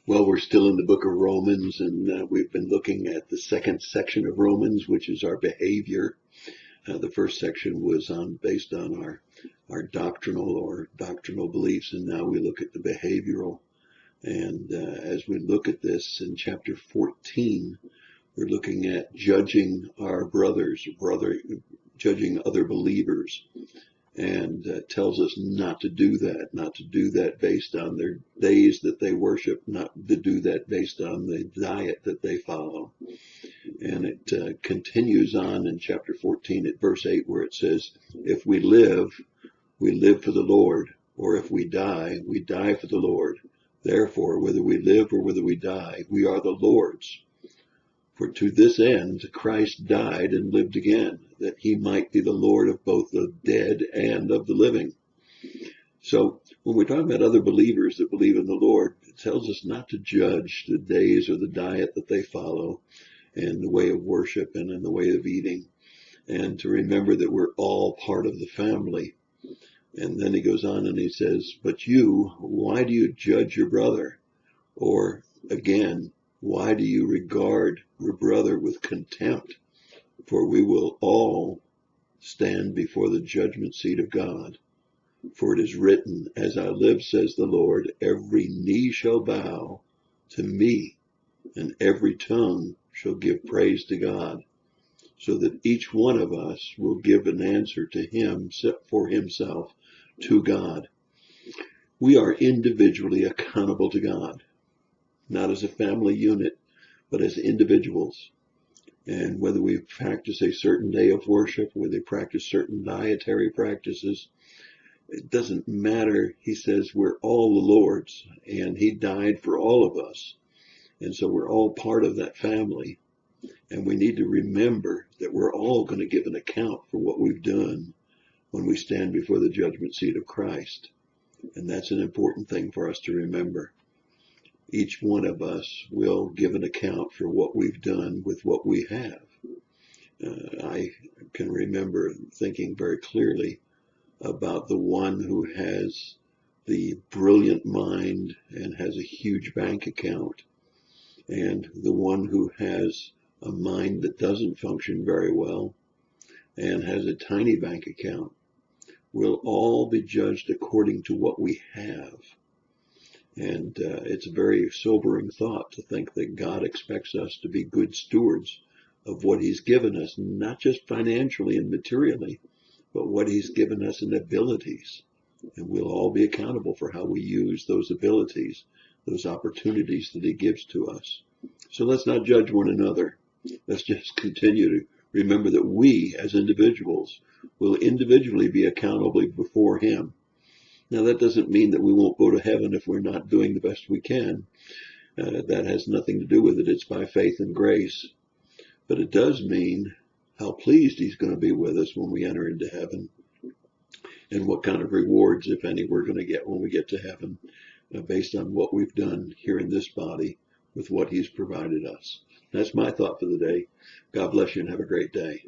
Well, we're still in the book of Romans, and we've been looking at the second section of Romans, which is our behavior. The first section was based on our doctrinal beliefs, and now we look at the behavioral. And as we look at this in chapter 14, we're looking at judging our judging other believers, and tells us not to do that based on their days that they worship, not to do that based on the diet that they follow. And it continues on in chapter 14 at verse 8, where it says, if we live for the Lord, or if we die for the Lord. Therefore, whether we live or whether we die, we are the Lord's. For to this end Christ died and lived again, that he might be the Lord of both the dead and of the living. So when we're talking about other believers that believe in the Lord, it tells us not to judge the days or the diet that they follow, and the way of worship and in the way of eating, and to remember that we're all part of the family. And then he goes on and he says, but you, why do you judge your brother? Or again, why do you regard your brother with contempt? For we will all stand before the judgment seat of God. For it is written, as I live, says the Lord, every knee shall bow to me, and every tongue shall give praise to God. So that each one of us will give an answer to him for himself to God. We are individually accountable to God, not as a family unit, but as individuals. And whether we practice a certain day of worship, whether they practice certain dietary practices, it doesn't matter. He says we're all the Lord's, and he died for all of us. And so we're all part of that family. And we need to remember that we're all going to give an account for what we've done when we stand before the judgment seat of Christ. And that's an important thing for us to remember. Each one of us will give an account for what we've done with what we have. I can remember thinking very clearly about the one who has the brilliant mind and has a huge bank account, and the one who has a mind that doesn't function very well and has a tiny bank account. We'll all be judged according to what we have. And it's a very sobering thought to think that God expects us to be good stewards of what he's given us, not just financially and materially, but what he's given us in abilities. And we'll all be accountable for how we use those abilities, those opportunities that he gives to us. So let's not judge one another. Let's just continue to remember that we as individuals will individually be accountable before him. Now, that doesn't mean that we won't go to heaven if we're not doing the best we can. That has nothing to do with it. It's by faith and grace. But it does mean how pleased he's going to be with us when we enter into heaven, and what kind of rewards, if any, we're going to get when we get to heaven, based on what we've done here in this body with what he's provided us. That's my thought for the day. God bless you and have a great day.